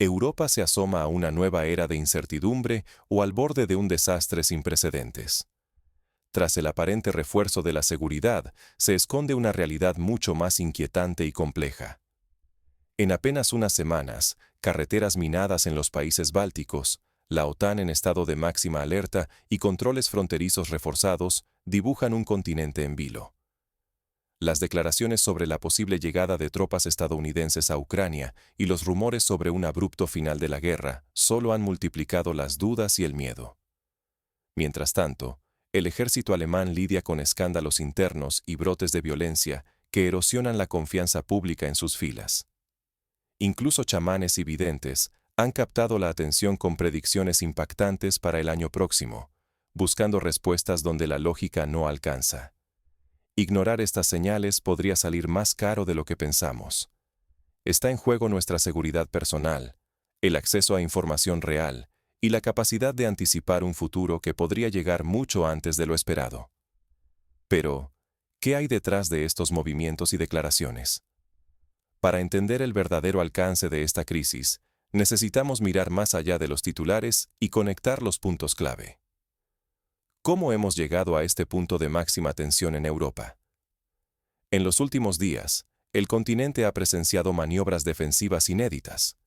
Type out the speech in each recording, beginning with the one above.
Europa se asoma a una nueva era de incertidumbre o al borde de un desastre sin precedentes. Tras el aparente refuerzo de la seguridad, se esconde una realidad mucho más inquietante y compleja. En apenas unas semanas, carreteras minadas en los países bálticos, la OTAN en estado de máxima alerta y controles fronterizos reforzados dibujan un continente en vilo. Las declaraciones sobre la posible llegada de tropas estadounidenses a Ucrania y los rumores sobre un abrupto final de la guerra solo han multiplicado las dudas y el miedo. Mientras tanto, el ejército alemán lidia con escándalos internos y brotes de violencia que erosionan la confianza pública en sus filas. Incluso chamanes y videntes han captado la atención con predicciones impactantes para el año próximo, buscando respuestas donde la lógica no alcanza. Ignorar estas señales podría salir más caro de lo que pensamos. Está en juego nuestra seguridad personal, el acceso a información real y la capacidad de anticipar un futuro que podría llegar mucho antes de lo esperado. Pero, ¿qué hay detrás de estos movimientos y declaraciones? Para entender el verdadero alcance de esta crisis, necesitamos mirar más allá de los titulares y conectar los puntos clave. ¿Cómo hemos llegado a este punto de máxima tensión en Europa? En los últimos días, el continente ha presenciado maniobras defensivas inéditas.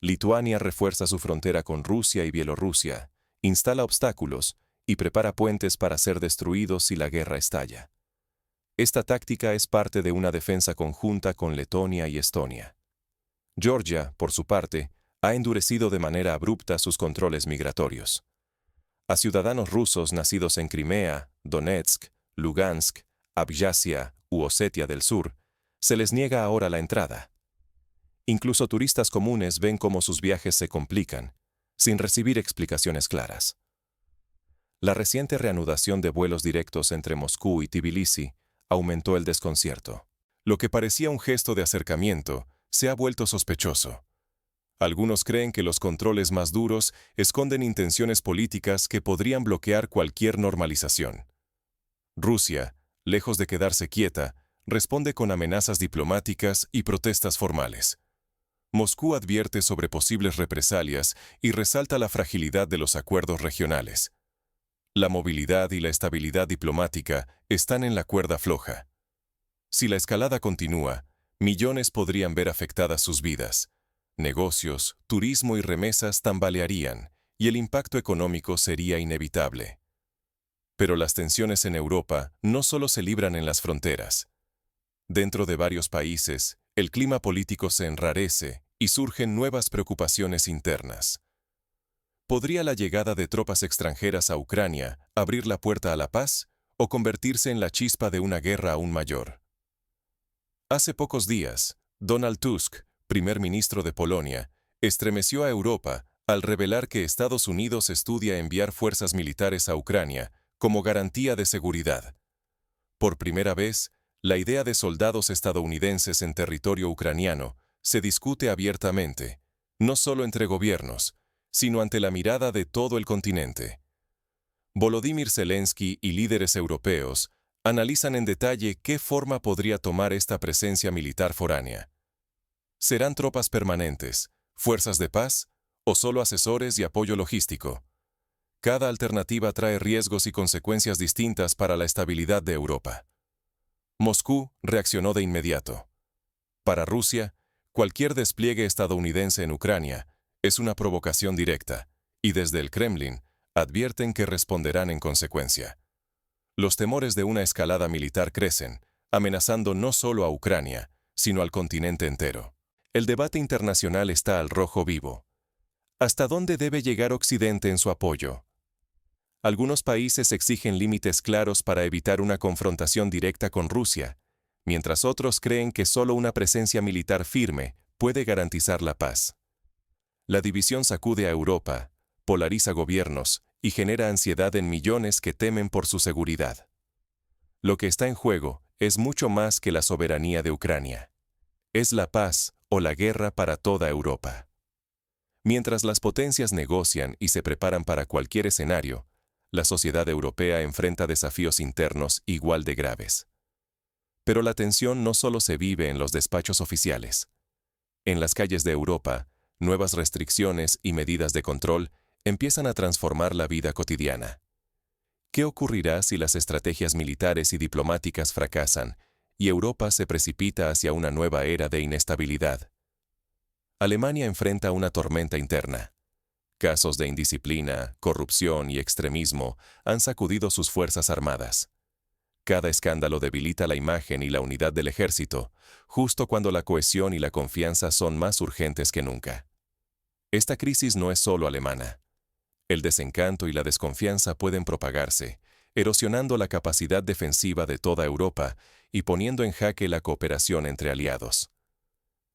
Lituania refuerza su frontera con Rusia y Bielorrusia, instala obstáculos y prepara puentes para ser destruidos si la guerra estalla. Esta táctica es parte de una defensa conjunta con Letonia y Estonia. Georgia, por su parte, ha endurecido de manera abrupta sus controles migratorios. A ciudadanos rusos nacidos en Crimea, Donetsk, Lugansk, Abjasia u Osetia del Sur, se les niega ahora la entrada. Incluso turistas comunes ven cómo sus viajes se complican, sin recibir explicaciones claras. La reciente reanudación de vuelos directos entre Moscú y Tbilisi aumentó el desconcierto. Lo que parecía un gesto de acercamiento se ha vuelto sospechoso. Algunos creen que los controles más duros esconden intenciones políticas que podrían bloquear cualquier normalización. Rusia, lejos de quedarse quieta, responde con amenazas diplomáticas y protestas formales. Moscú advierte sobre posibles represalias y resalta la fragilidad de los acuerdos regionales. La movilidad y la estabilidad diplomática están en la cuerda floja. Si la escalada continúa, millones podrían ver afectadas sus vidas. Negocios, turismo y remesas tambalearían, y el impacto económico sería inevitable. Pero las tensiones en Europa no solo se libran en las fronteras. Dentro de varios países, el clima político se enrarece y surgen nuevas preocupaciones internas. ¿Podría la llegada de tropas extranjeras a Ucrania abrir la puerta a la paz o convertirse en la chispa de una guerra aún mayor? Hace pocos días, Donald Tusk, primer ministro de Polonia, estremeció a Europa al revelar que Estados Unidos estudia enviar fuerzas militares a Ucrania como garantía de seguridad. Por primera vez, la idea de soldados estadounidenses en territorio ucraniano se discute abiertamente, no solo entre gobiernos, sino ante la mirada de todo el continente. Volodymyr Zelensky y líderes europeos analizan en detalle qué forma podría tomar esta presencia militar foránea. ¿Serán tropas permanentes, fuerzas de paz o solo asesores y apoyo logístico? Cada alternativa trae riesgos y consecuencias distintas para la estabilidad de Europa. Moscú reaccionó de inmediato. Para Rusia, cualquier despliegue estadounidense en Ucrania es una provocación directa, y desde el Kremlin advierten que responderán en consecuencia. Los temores de una escalada militar crecen, amenazando no solo a Ucrania, sino al continente entero. El debate internacional está al rojo vivo. ¿Hasta dónde debe llegar Occidente en su apoyo? Algunos países exigen límites claros para evitar una confrontación directa con Rusia, mientras otros creen que solo una presencia militar firme puede garantizar la paz. La división sacude a Europa, polariza gobiernos y genera ansiedad en millones que temen por su seguridad. Lo que está en juego es mucho más que la soberanía de Ucrania. Es la paz o la guerra para toda Europa. Mientras las potencias negocian y se preparan para cualquier escenario, la sociedad europea enfrenta desafíos internos igual de graves. Pero la tensión no solo se vive en los despachos oficiales. En las calles de Europa, nuevas restricciones y medidas de control empiezan a transformar la vida cotidiana. ¿Qué ocurrirá si las estrategias militares y diplomáticas fracasan y Europa se precipita hacia una nueva era de inestabilidad? Alemania enfrenta una tormenta interna. Casos de indisciplina, corrupción y extremismo han sacudido sus fuerzas armadas. Cada escándalo debilita la imagen y la unidad del ejército, justo cuando la cohesión y la confianza son más urgentes que nunca. Esta crisis no es solo alemana. El desencanto y la desconfianza pueden propagarse, erosionando la capacidad defensiva de toda Europa y poniendo en jaque la cooperación entre aliados.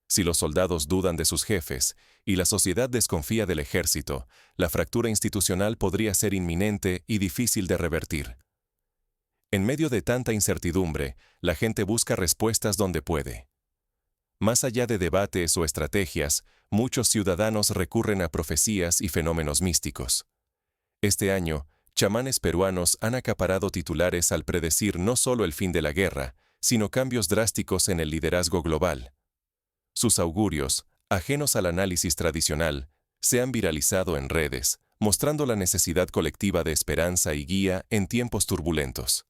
Si los soldados dudan de sus jefes y la sociedad desconfía del ejército, la fractura institucional podría ser inminente y difícil de revertir. En medio de tanta incertidumbre, la gente busca respuestas donde puede. Más allá de debates o estrategias, muchos ciudadanos recurren a profecías y fenómenos místicos. Este año, chamanes peruanos han acaparado titulares al predecir no solo el fin de la guerra, sino cambios drásticos en el liderazgo global. Sus augurios, ajenos al análisis tradicional, se han viralizado en redes, mostrando la necesidad colectiva de esperanza y guía en tiempos turbulentos.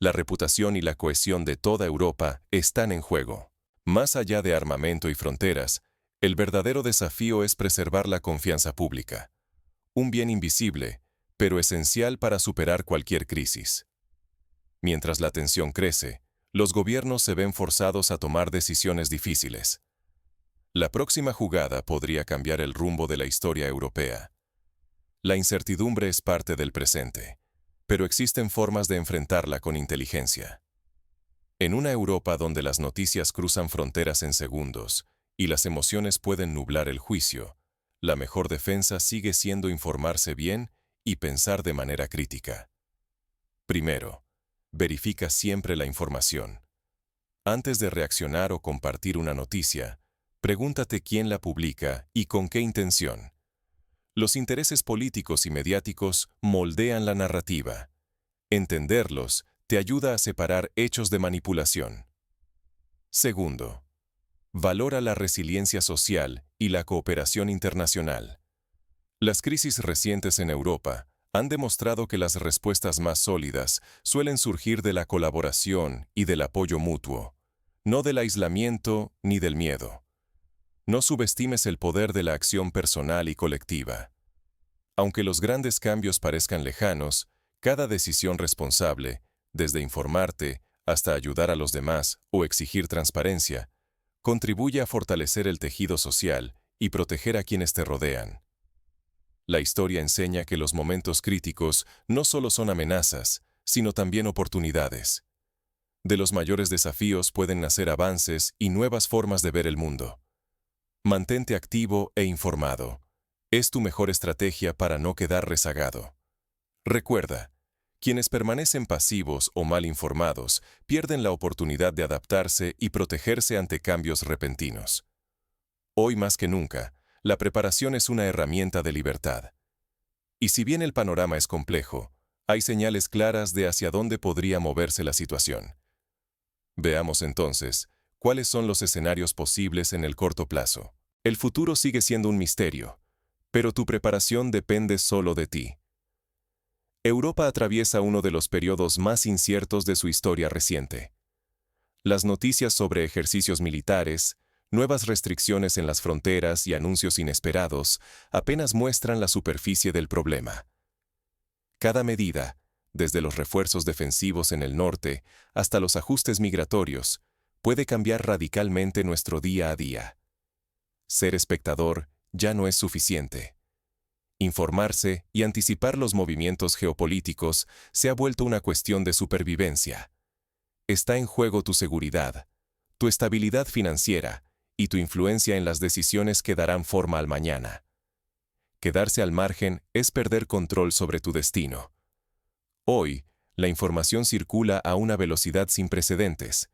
La reputación y la cohesión de toda Europa están en juego. Más allá de armamento y fronteras, el verdadero desafío es preservar la confianza pública. Un bien invisible, pero esencial para superar cualquier crisis. Mientras la tensión crece, los gobiernos se ven forzados a tomar decisiones difíciles. La próxima jugada podría cambiar el rumbo de la historia europea. La incertidumbre es parte del presente, pero existen formas de enfrentarla con inteligencia. En una Europa donde las noticias cruzan fronteras en segundos y las emociones pueden nublar el juicio, la mejor defensa sigue siendo informarse bien y pensar de manera crítica. Primero, verifica siempre la información. Antes de reaccionar o compartir una noticia, pregúntate quién la publica y con qué intención. Los intereses políticos y mediáticos moldean la narrativa. Entenderlos te ayuda a separar hechos de manipulación. Segundo, valora la resiliencia social y la cooperación internacional. Las crisis recientes en Europa han demostrado que las respuestas más sólidas suelen surgir de la colaboración y del apoyo mutuo, no del aislamiento ni del miedo. No subestimes el poder de la acción personal y colectiva. Aunque los grandes cambios parezcan lejanos, cada decisión responsable, desde informarte hasta ayudar a los demás o exigir transparencia, contribuye a fortalecer el tejido social y proteger a quienes te rodean. La historia enseña que los momentos críticos no solo son amenazas, sino también oportunidades. De los mayores desafíos pueden nacer avances y nuevas formas de ver el mundo. Mantente activo e informado. Es tu mejor estrategia para no quedar rezagado. Recuerda, quienes permanecen pasivos o mal informados pierden la oportunidad de adaptarse y protegerse ante cambios repentinos. Hoy más que nunca, la preparación es una herramienta de libertad. Y si bien el panorama es complejo, hay señales claras de hacia dónde podría moverse la situación. Veamos entonces, ¿cuáles son los escenarios posibles en el corto plazo? El futuro sigue siendo un misterio, pero tu preparación depende solo de ti. Europa atraviesa uno de los periodos más inciertos de su historia reciente. Las noticias sobre ejercicios militares, nuevas restricciones en las fronteras y anuncios inesperados apenas muestran la superficie del problema. Cada medida, desde los refuerzos defensivos en el norte hasta los ajustes migratorios, puede cambiar radicalmente nuestro día a día. Ser espectador ya no es suficiente. Informarse y anticipar los movimientos geopolíticos se ha vuelto una cuestión de supervivencia. Está en juego tu seguridad, tu estabilidad financiera y tu influencia en las decisiones que darán forma al mañana. Quedarse al margen es perder control sobre tu destino. Hoy, la información circula a una velocidad sin precedentes.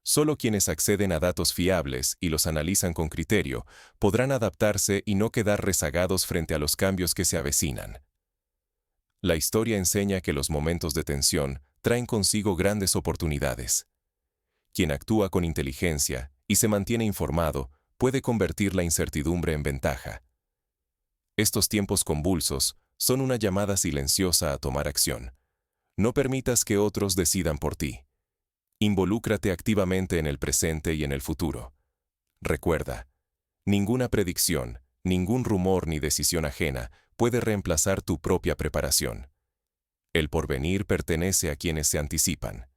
Solo quienes acceden a datos fiables y los analizan con criterio podrán adaptarse y no quedar rezagados frente a los cambios que se avecinan. La historia enseña que los momentos de tensión traen consigo grandes oportunidades. Quien actúa con inteligencia y se mantiene informado puede convertir la incertidumbre en ventaja. Estos tiempos convulsos son una llamada silenciosa a tomar acción. No permitas que otros decidan por ti. Involúcrate activamente en el presente y en el futuro. Recuerda, ninguna predicción, ningún rumor ni decisión ajena puede reemplazar tu propia preparación. El porvenir pertenece a quienes se anticipan.